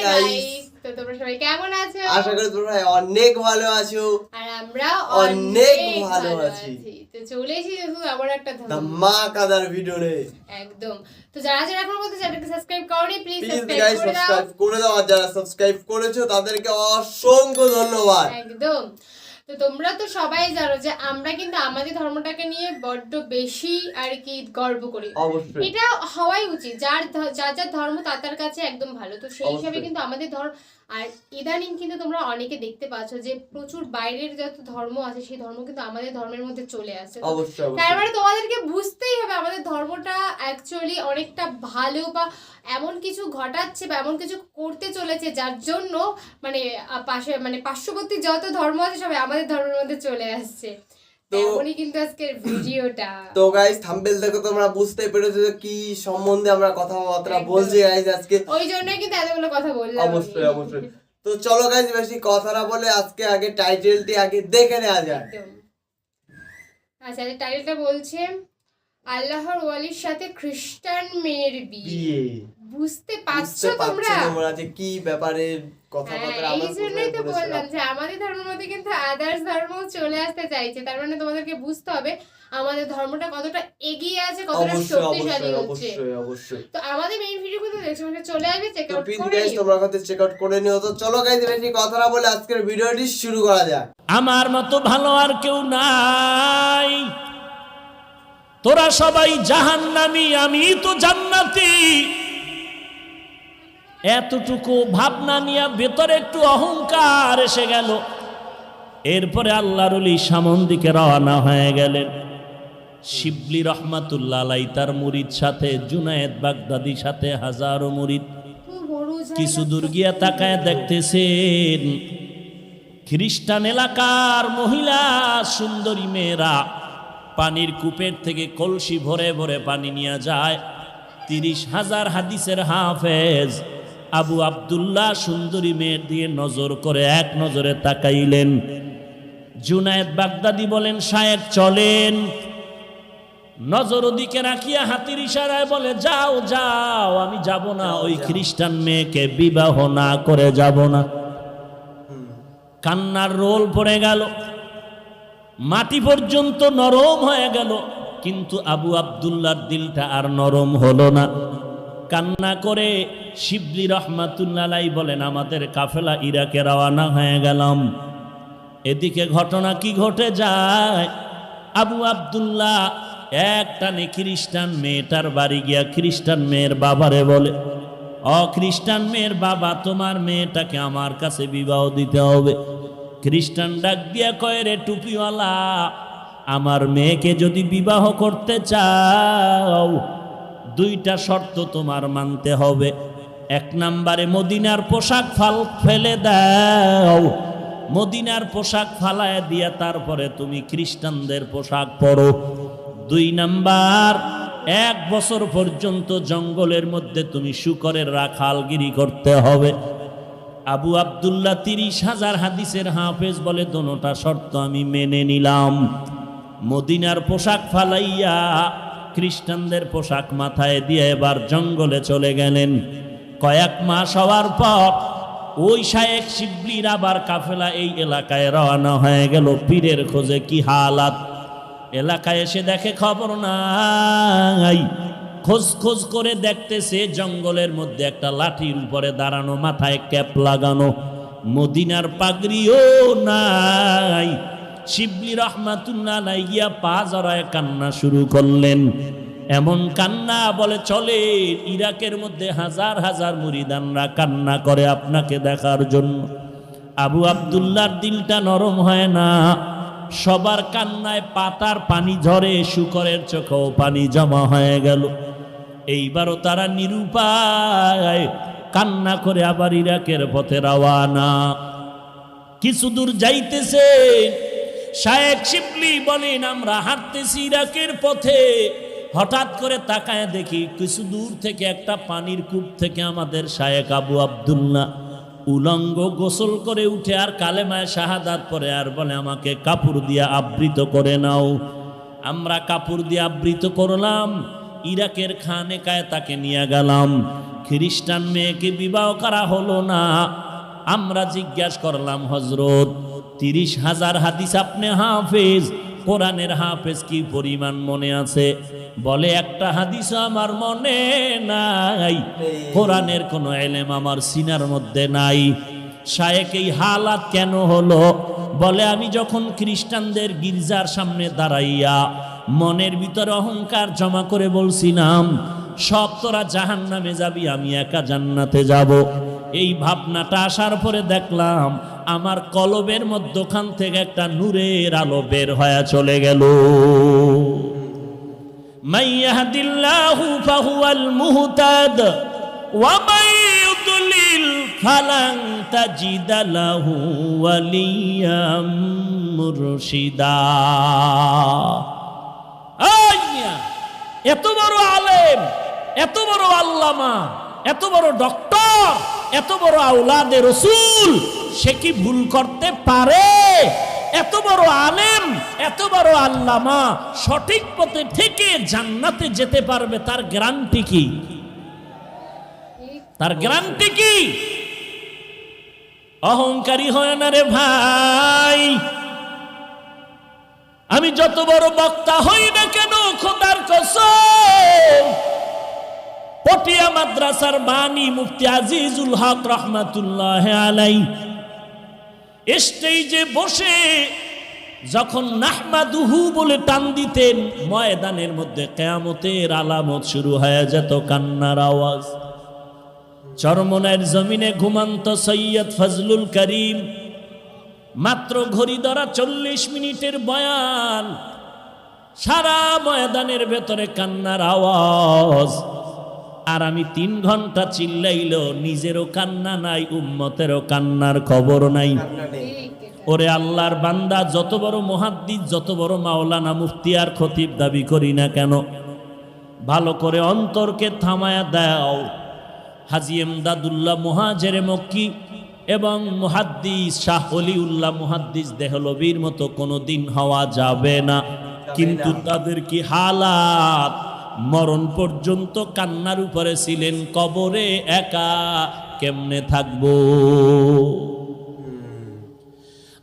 Guys, তো তোমরা সবাই কেমন আছো? আশা করি তোমরা অনেক ভালো আছো আর আমরা অনেক ভালো আছি। তো চলে এসেছি আবার একটা ধামাকাদার ভিডিও নিয়ে। একদম। তো যারা যারা এখনো পর্যন্ত চ্যানেলকে সাবস্ক্রাইব করোনি প্লিজ গাইস সাবস্ক্রাইব করে দাও, আর যারা সাবস্ক্রাইব করেছো তাদেরকে অসংখ্য ধন্যবাদ। একদম। তো তোমরা তো সবাই জানো যে আমরা কিন্তু আমাদের ধর্মটাকে নিয়ে বড্ড বেশি আর কি গর্ব করি। অবশ্যই এটা হওয়াই উচিত, যার যার ধর্ম তার কাছে একদম ভালো। তো সেই হিসাবে কিন্তু আমাদের ধর্ম, আর ইদানিং কিন্তু তোমরা অনেকে দেখতে পাচ্ছ যে প্রচুর বাইরের যত ধর্ম আছে সেই ধর্ম কিন্তু আমাদের ধর্মের মধ্যে চলে আসছে। তার মানে তোমাদেরকে বুঝতেই হবে আমাদের ধর্মটা অ্যাকচুয়ালি অনেকটা ভালো, বা এমন কিছু ঘটাচ্ছে বা এমন কিছু করতে চলেছে যার জন্য মানে পার্শ্ববর্তী যত ধর্ম আছে সবাই আমাদের ধর্মের মধ্যে চলে আসছে। তেমনই কিন্তু আজকের ভিডিওটা। তো গাইস থাম্বনেল দেখে তোমরা বুঝতে পেরেছো যে কি সম্বন্ধে আমরা কথাবার্তা বলছি গাইস আজকে, ওই জন্যই কিন্তু এতগুলো কথা বললাম। অবশ্যই অবশ্যই। তো চলো গাইস বেশি কথা না বলে আজকে আগে টাইটেলটি আগে দেখে নেওয়া যাক। আচ্ছা, টাইটেলটা বলছে আল্লাহর ওয়ালির সাথে খ্রিস্টান মেয়ের বিয়ে। বুঝতে পারছো তোমরা যে কি ব্যাপারে কথাবার্তা আমরা? এই জন্যই তো বললাম যে আমাদের ধর্মের মধ্যে কিন্তু আদার্স ধর্ম চলে আসতে চাইছে। তার মানে তোমাদেরকে বুঝতে হবে আমাদের ধর্মটা কতটা এগিয়ে আছে, কতটা শক্তিশালী হচ্ছে। অবশ্যই। তো আমাদের মেইন ভিডিও কিন্তু দেখছো মানে চলে আসবে, চেক আউট করে গাইস তোমরা কাছে চেক আউট করে নিও। তো চলো গাইস বেশি কথা না বলে আজকের ভিডিওটি শুরু করা যাক। আমার মতো ভালো আর কেউ নাই, তোরা সবাই জাহান্নামী, আমি তো জান্নাতি। এতটুকু ভাবনা নিয়ে ভেতরে একটু অহংকার এসে গেল। এরপরে আল্লাহর ওলি সামন দিকে রওনা হয়ে গেলেন। শিবলি রহমাতুল্লাহ আলাইহি তার মুরিদ সাথে, জুনায়েদ বাগদাদি সাথে হাজারো মুরিদ। কিছু দূর গিয়া তাকায় দেখতেছেন খ্রিস্টান এলাকার মহিলা সুন্দরী মেয়েরা পানির কূপের থেকে কলসি ভরে ভরে পানি নিয়ে যায়। 30,000 হাদিসের হাফেজ আবু আব্দুল্লাহ সুন্দরী মেয়ের দিয়ে নজর করে এক নজরে তাকাইলেন। জুনায়েদ বাগদাদি বলেন, শায়েখ চলেন। নজর ওদিকে রাখিয়া হাতির ইশারায় বলে, যাও যাও, আমি যাব না, ওই খ্রিস্টান মেয়েকে বিবাহ না করে যাব না। কান্নার রোল পড়ে গেল, মাটি পর্যন্ত নরম হয়ে গেল, কিন্তু আবু আব্দুল্লাহর দিলটা আর নরম হলো না। কান্না করে শিবলি রহমাতুল্লাহ আলাইহি বলেন, আমাদের কাফেলা ইরাকে রওনা হয়ে গেলাম। এদিকে ঘটনা কি ঘটে যায়, আবু আব্দুল্লাহ একটানে খ্রিস্টান মেয়েটার বাড়ি গিয়া খ্রিস্টান মেয়ের বাবারে বলে, খ্রিস্টান মেয়ের বাবা, তোমার মেয়েটাকে আমার কাছে বিবাহ দিতে হবে। খ্রিস্টান ডাক দিয়া কয়, রে টুপিওয়ালা, আমার মেয়েকে যদি বিবাহ করতে চাও 2টা শর্ত তোমার মানতে হবে। 1 নম্বরে মদিনার পোশাক ফেলে দাও, মদিনার পোশাক ফালায় দিয়া তারপরে তুমি খ্রিস্টানদের পোশাক পরো। 2 নাম্বার, 1 বছর পর্যন্ত জঙ্গলের মধ্যে তুমি শূকরের রাখালগিরি করতে হবে। আবু আব্দুল্লাহ 30,000 হাদিসের হাফেজ বলে, দোনোটা শর্ত আমি মেনে নিলাম। মদিনার পোশাক ফালাইয়া খ্রিস্টানদের পোশাক মাথায় দিয়ে এবার জঙ্গলে চলে গেলেন। কয়েক মাস হওয়ার পর ওই শায়েখ শিবলির আবার কাফেলা এই এলাকায় রওনা হয়ে গেল পীরের খোঁজে। কি হালাত, এলাকায় এসে দেখে খবর নাই। খোঁজ করে দেখতেছে জঙ্গলের মধ্যে একটা লাঠির উপরে দাঁড়ানো, মাথায় ক্যাপ লাগানো, মদিনার পাগড়িও নাই। শিবলি রহমাতুল্লাহ আলাইহি গিয়া পা জড়ায় কান্না শুরু করলেন। এমন কান্না বলে চলে, ইরাকের মধ্যে হাজার হাজার মুরিদানরা কান্না করে আপনাকে দেখার জন্য। আবু আব্দুল্লাহর দিলটা নরম হয় না, সবার কান্নায় পাতার পানি ঝরে, শূকরের চোখেও পানি জমা হয়ে গেল। এইবারও তারা নিরুপায় কান্না করে আবার ইরাকের পথে রওয়ানা। কিছু দূর যাইতেছে, শায়েখ শিবলি বলেন, আমরা হাঁটতেছি ইরাকের পথে, হঠাৎ করে তাকায় দেখি কিছু দূর থেকে একটা পানির কূপ থেকে আমাদের শায়েখ আবু আব্দুল্লাহ উলঙ্গ গোসল করে উঠে আর কালেমায় শাহাদাত পরে আর বলে, আমাকে কাপড় দিয়ে আবৃত করে নাও। আমরা কাপড় দিয়ে আবৃত করলাম, ইরাকের খানেকায় তাকে নিয়ে গেলাম। খ্রিস্টান মেয়েকে বিবাহ করা হলো না। আমরা জিজ্ঞাসা করলাম, হজরত 30,000 হাদিস আপনি হাফেজ, কোরআনের হাফেজ কি পরিমাণ মনে আছে? বলে একটা হাদিস আমার মনে নাই, কোরআনের কোনো ইলম আমার সিনার মধ্যে নাই। শায়েখ এই হালাত কেন হলো? বলে আমি যখন খ্রিস্টানদের গির্জার সামনে দাঁড়াইয়া মনের ভিতরে অহংকার জমা করে বলছিলাম, সব তোরা জাহান্নামে যাবি, আমি একা জান্নাতে যাব, এই ভাবনাটা আসার পরে দেখলাম আমার কলবের মধ্যখান থেকে একটা নূরের আলো বের হয়ে চলে গেল। মান ইয়াহদিল্লাহু ফাহুয়াল মুহতাদ ওয়া মান ইউদ্লিল ফালান তাজিদা লাহু ওয়ালিয়াম মুরশিদা। এত বড় আলেম, এত বড় আল্লামা, এত বড় ডক্টর, এত বড় আওলাদে রসুল, সে কি ভুল করতে পারে? এত বড় আলেম, এত বড় আল্লামা সঠিক পথে থেকে জান্নাতে যেতে পারবে, তার গ্যারান্টি কি? তার গ্যারান্টি কি? অহংকারী হয় না রে ভাই। আমি যত বড় বক্তা হই না কেন, খোদার কসম, পটিয়া মাদ্রাসার বাণী মুফতি আজিজুল হক রহমাতুল্লাহ আলাই স্টেজে বসে যখন নাহমাদুহু বলে টান দিতেন, ময়দানের মধ্যে কিয়ামতের আলামত শুরু হয়ে যেত, কান্নার আওয়াজ। চরমনায়ের জমিনে ঘুমান্ত সৈয়দ ফজলুল করিম মাত্র ঘড়ি ধরা 40 মিনিটের বয়ান, সারা ময়দানের ভেতরে কান্নার আওয়াজ। আর আমি 3 ঘন্টা চিল্লাইল, নিজেরও কান্না নাই, উম্মতেরও কান্নার খবর নাই। ওরে আল্লাহর বান্দা, যত বড় মুহাদ্দিস, যত বড় মাওলানা, মুফতি আর খতিব দাবি করি না কেন, ভালো করে অন্তরকে থামায়া দাও। হাজী এমদাদুল্লাহ মুহাজিরে মক্কি এবং মুহাদ্দিস শাহ ওলিউল্লাহ মুহাদ্দিস দেহলভির মতো কোনোদিন হওয়া যাবে না, কিন্তু তাদের কি হালাত! মরণ পর্যন্ত কান্নার উপরে ছিলেন, কবরে একা কেমনে থাকবো?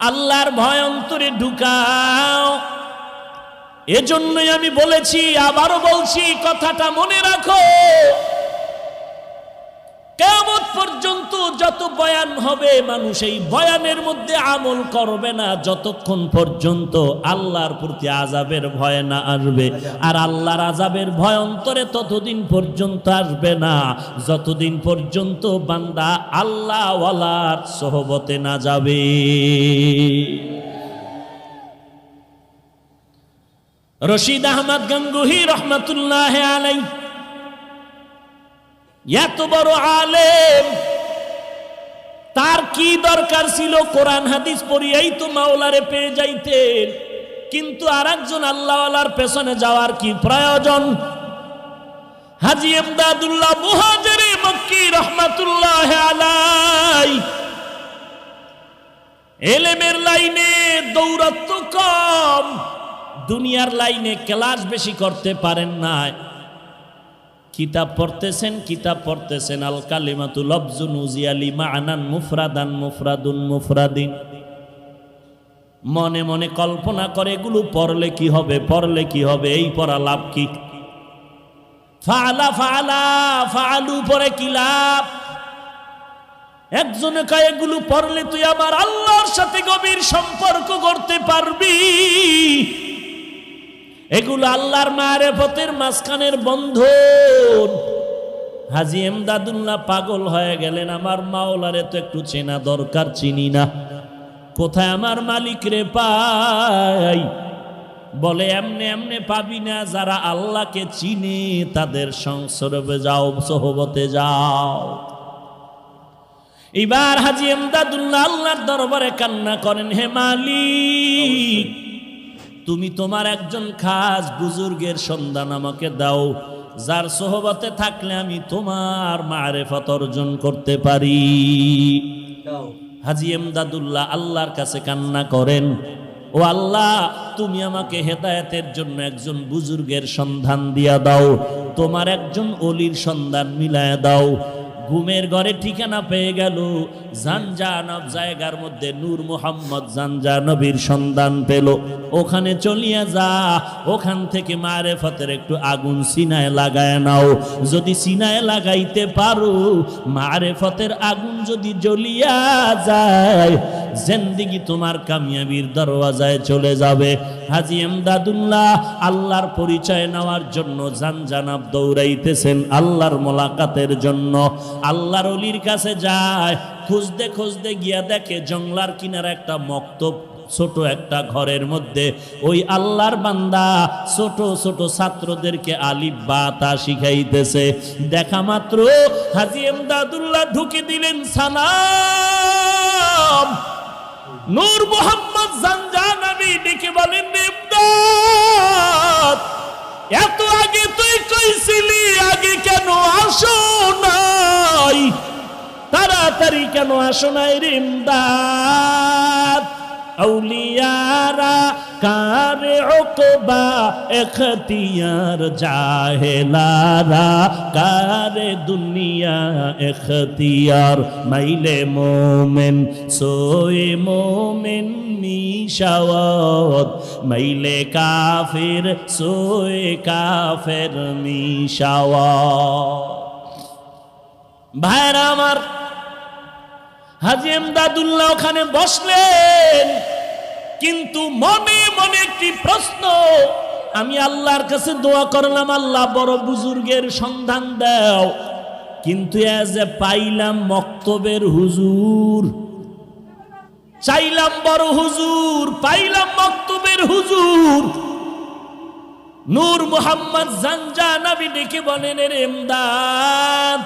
আল্লাহর ভয় অন্তরে ঢুকাও। এজন্যই আমি বলেছি, আবারও বলছি, কথাটা মনে রাখো। কিয়ামত পর্যন্ত যত বয়ান হবে, মানুষ এই বয়ানের মধ্যে আমল করবে না যতক্ষণ পর্যন্ত আল্লাহর প্রতি আযাবের ভয় না আসবে। আর আল্লাহর আযাবের ভয় অন্তরে ততদিন পর্যন্ত আসবে না যতদিন পর্যন্ত বান্দা আল্লাহ ওয়ালার সোহবতে না যাবে। রশিদ আহমদ গঙ্গুহি রহমাতুল্লাহ আলাইহি এত বড় আলেম, তার কি দরকার ছিল কোরআন হাদিস পড়িয়াই তো মাওলারে পেয়ে যাইতেন, কিন্তু আরেকজন আল্লাহওয়ালার পেছনে যাওয়ার কি প্রয়োজন? হাজী এমদাদুল্লাহ মুহাজিরে মক্কি রহমাতুল্লাহ আলাইহি ইলমের লাইনে দৌড়াত কম, দুনিয়ার লাইনে ক্লাস বেশি করতে পারেন না। কিতাব পড়তেছেন আল কালিমাতু লফজুন উজিয়ালি মা'নান মুফরাদান মুফরাদুন মুফরাদিন। মনে মনে কল্পনা করে এগুলো পড়লে কি হবে, পড়লে কি হবে, এই পড়া লাভ কি? ফাআলা ফাআলা ফাআলু পরে কি লাভ? একজনে কয় এগুলো পড়লে তুই আমার আল্লাহর সাথে গভীর সম্পর্ক করতে পারবি, এগুলো আল্লাহর মারিফতের মাঝখানের বন্ধন। হাজী এমদাদুল্লাহ পাগল হয়ে গেলেন, আমার মাওলারে তো একটু চেনা দরকার, চিনি না, কোথায় আমার মালিক রে পাই? বলে এমনে এমনে পাবি না, যারা আল্লাহকে চিনে তাদের সংসর্গে যাও, সোহবতে যাও। এবার হাজী এমদাদুল্লাহ আল্লাহর দরবারে কান্না করেন, হে মালিক, তুমি তোমার একজন খাস বুজুর্গের সন্ধান আমাকে দাও, যার সোহবতে থাকলে আমি তোমার মারিফত অর্জন করতে পারি। হাজী এমদাদুল্লাহ আল্লাহর কাছে কান্না করেন, ও আল্লাহ, তুমি আমাকে হেদায়েতের জন্য একজন বুজুর্গের সন্ধান দিয়া দাও, তোমার একজন অলির সন্ধান মিলায়া দাও। ঘুমের ঘরে ঠিকানা পেয়ে গেল, জানজানব জায়গার মধ্যে নূর মোহাম্মদ জানজানবীর সন্ধান পেল। ওখানে চলিয়া যা, ওখান থেকে মারেফতের একটু আগুন সিনায় লাগায় নাও। যদি সিনায় লাগাইতে পারো, মারেফতের আগুন যদি জ্বলিয়া যায়, জিন্দেগি তোমার কামিয়াবির দরওয়াজায় চলে যাবে। হাজী এমদাদুল্লাহ আল্লাহর পরিচয় নেওয়ার জন্য জানজানব দৌড়াইতেছেন আল্লাহর মোলাকাতের জন্য। আল্লাহর ওলির কাছে যায়, খুঁজতে খুঁজতে গিয়া দেখে জংলার কিনারে একটা মক্তব, ছোট একটা ঘরের মধ্যে ওই আল্লাহর বান্দা ছোট ছোট ছাত্রদেরকে আলিফ বা তা শিখাইতেছে। দেখা মাত্র হাজী এমদাদুল্লাহ ঢুকে দিলেন সালাম। নূর মোহাম্মদ জানজানবী ডেকে বলেন, ইমদাদ, এত আগে তুই কইছিলি, আগে কেন আসো নাই? তাড়াতাড়ি কেন আসো নাই রে ইমদাদ? আউলিয়ারা কারে উকবা এখতিয়ার, জাহেলারা কারে দুনিয়া এখতিয়ার। মাইলে মোমেন সোয়ে মোমেন মিশাওয়াত, মাইলে কাফির সোয়ে কাফের মিশাওয়াত। ভাইরা আমার, হাজী এমদাদুল্লাহ ওখানে বসলেন, কিন্তু মনে মনে একটি প্রশ্ন। আমি আল্লাহর কাছে দোয়া করলাম, আল্লাহ বড় বুজুর্গের সন্ধান দাও, কিন্তু যে পাইলাম মক্তবের হুজুর। চাইলাম বড় হুজুর, পাইলাম মক্তবের হুজুর। নূর মোহাম্মদ জানজানবী ডেকে বলেন, রে ইমদাদ,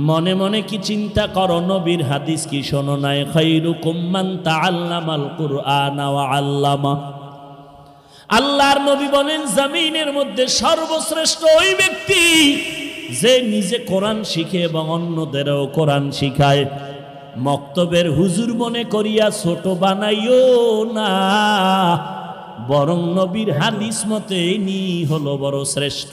মনে মনে কি চিন্তা করো? নবীর হাদিস কি শোনো নাই? খায়রুকুম মান তাআল্লামাল কুরআন ওয়া আল্লামা। আল্লাহর নবী বলেন, জমিনের মধ্যে সর্বশ্রেষ্ঠ ওই ব্যক্তি যে নিজে কোরআন শিখে এবং অন্যদেরও কোরআন শিখায়। মক্তবের হুজুর মনে করিয়া ছোট বানাইও না, বরং নবীর হাদিস মতে ইনি হলো বড় শ্রেষ্ঠ।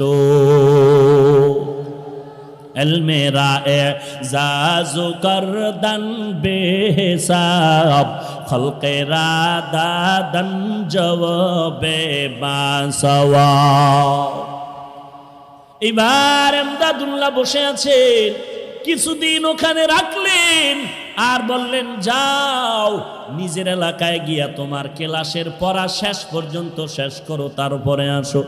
এলমেরা এজাজু করদন বেহিসাব, খলকেরা দাদন জওয়াবে বাসওয়াব। এবার এমদাদুল্লাহ বসে আছেন, কিছুদিন ওখানে রাখলেন আর বললেন, যাও নিজের এলাকায় গিয়া তোমার ক্লাসের পড়া শেষ পর্যন্ত শেষ করো, তারপরে আসো।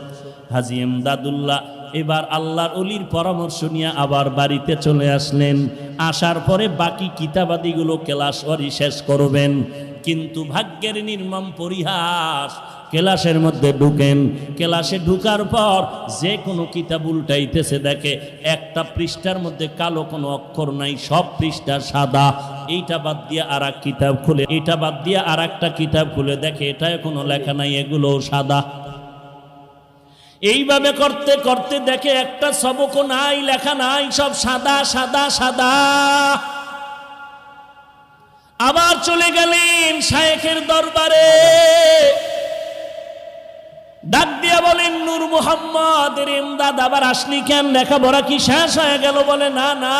হাজী এমদাদুল্লাহ এবার আল্লাহর ওলির পরামর্শ নিয়ে আবার বাড়িতে চলে আসলেন। আসার পরে বাকি কিতাবাদিগুলো ক্লাস ওরই শেষ করবেন। কিন্তু ভাগ্যের নির্মম পরিহাস, ক্লাসের মধ্যে ঢুকেন, ক্লাসে ঢুকার পর যে কোনো কিতাব উল্টাইতেছে, দেখে একটা পৃষ্ঠার মধ্যে কালো কোনো অক্ষর নাই, সব পৃষ্ঠা সাদা। এইটা বাদ দিয়ে আর এক কিতাব খুলে, এটা বাদ দিয়ে আর একটা কিতাব খুলে দেখে এটায় কোনো লেখা নাই, এগুলো সাদা। এইভাবে করতে করতে দেখে একটা সবকও নাই, লেখা নাই, সব সাদা সাদা সাদা। আবার চলে গেলেন শায়েখের দরবারে, ডাক দিয়া বলেন, নূর মোহাম্মদ ইমদাদ, আবার আসলি কেন? লেখাপড়া কি শেষ হয়ে গেল? বলে না না।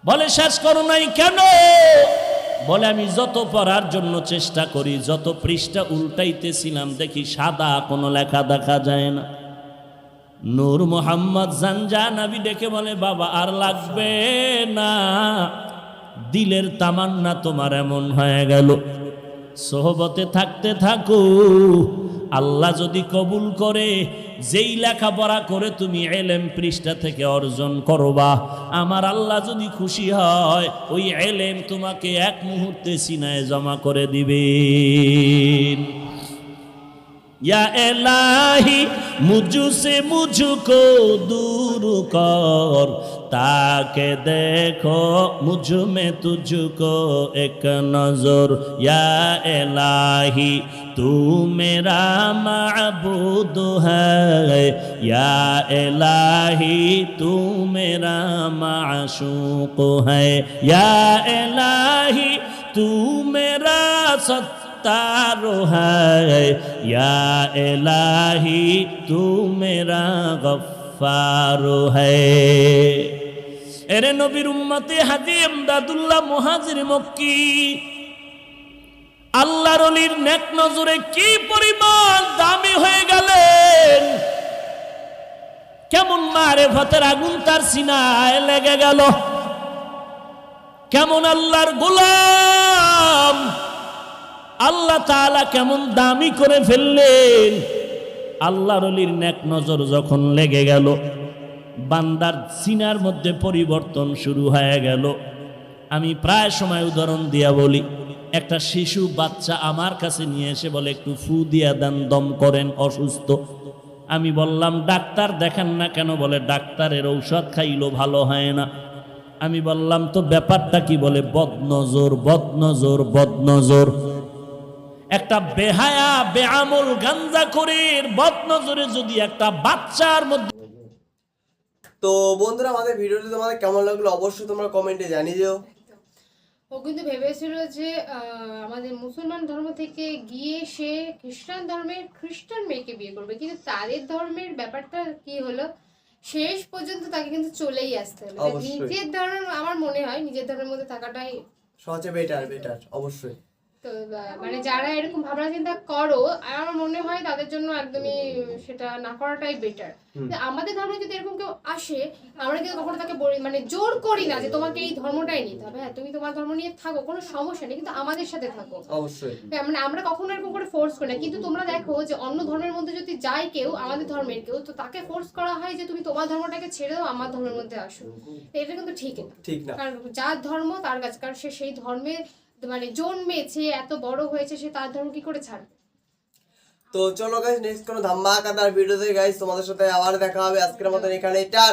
বলে শেষ করো নাই কেন? বলে আমি যত পড়ার জন্য চেষ্টা করি, যত পৃষ্ঠা উল্টাইতেছিলাম দেখি সাদা, কোনো লেখা দেখা যায় না। নূর মোহাম্মদ জানজানবী ডেকে বলে, বাবা আর লাগবে না, দিলের তামান্না তোমার এমন হয়ে গেল, সোহবতে থাকতে থাকো, আল্লাহ যদি কবুল করে, যেই লেখাপড়া করে তুমি এলেম পৃষ্ঠা থেকে অর্জন করবা, আমার আল্লাহ যদি খুশি হয়, ওই এলেম তোমাকে এক মুহূর্তে সিনায় জমা করে দিবেন। या इलाही मुझसे मुझको दूर कर, ताके देखो मुझ में तुझको एक नजर। या इलाही तू मेरा माबूद है, या इलाही तू मेरा माशूक है, या इलाही तू मेरा सत्तार है या इलाही तू मेरा गफ्फार है। एरे नबीर उम्मते हाजी इमदादुल्लाह मुहाजिर मक्की আল্লাহর ওলির নেক নজরে কি পরিমাণ দামি হয়ে গেলেন, কেমন মারেফতের আগুন তার সিনায় লেগে গেল, কেমন আল্লাহর গোলাম, আল্লাহ তাআলা কেমন দামি করে ফেললেন। আল্লাহর ওলির নেক নজর যখন লেগে গেল, বান্দার সিনার মধ্যে পরিবর্তন শুরু হয়ে গেল। আমি প্রায় সময় উদাহরণ দিয়া বলি, একটা শিশু বাচ্চা আমার কাছে নিয়ে এসে বলে একটু ফু দিয়া দেন, দম করেন, অসুস্থ। আমি বললাম ডাক্তার দেখেন না কেন? বলে ডাক্তারের ঔষধ খাইলো ভালো হয় না। আমি বললাম তো ব্যাপারটা কি? বলে বদনজর, বদনজর, বদনজর। একটা বেহায়া বেআমল গাঞ্জাখোরের বদনজরে যদি একটা বাচ্চার মধ্যে। তো বন্ধুরা, আমাদের ভিডিওটি তোমাদের কেমন লাগলো অবশ্যই তোমরা কমেন্টে জানিয়ে দিও। ও কিন্তু ভেবেছিল যে আমাদের মুসলমান ধর্ম থেকে গিয়ে সে খ্রিস্টান ধর্মের খ্রিস্টান মেয়েকে বিয়ে করবে, কিন্তু তাদের ধর্মের ব্যাপারটা কি হলো, শেষ পর্যন্ত তাকে কিন্তু চলেই আসতে হলো। নিজের ধর্ম, আমার মনে হয় নিজের ধর্মের মধ্যে থাকাটাই সবচেয়ে বেটার অবশ্যই। তো মানে যারা এরকম ভাবনা চিন্তা করো, আমার মনে হয় তাদের জন্য একদমই সেটা না করাটাই বেটার। আমাদের ধর্মে যদি এরকম কেউ আসে, আমরা কিন্তু কখনো তাকে মানে জোর করি না যে তোমাকে এই ধর্মটাই নিতে হবে। হ্যাঁ, তুমি তোমার ধর্ম নিয়ে থাকো, কোনো সমস্যা নেই, কিন্তু আমাদের সাথে থাকো অবশ্যই। মানে আমরা কখনো এরকম করে ফোর্স করি না। কিন্তু তোমরা দেখো যে অন্য ধর্মের মধ্যে যদি যায় কেউ, আমাদের ধর্মের কেউ, তো তাকে ফোর্স করা হয় যে তুমি তোমার ধর্মটাকে ছেড়ে দাও, আমার ধর্মের মধ্যে আসো। এটা কিন্তু ঠিক না। কারণ যার ধর্ম তার কাছে, কারণ সে সেই ধর্মে মানে জন্মেছে, এত বড় হয়েছে, সে তার ধর্ম কি করে ছাড়বে? তো চলো গাইস, নেক্সট কোনো ধামাকাদার ভিডিওতে গাইস তোমাদের সাথে আবার দেখা হবে। আজকের মতন এখানে টাটা।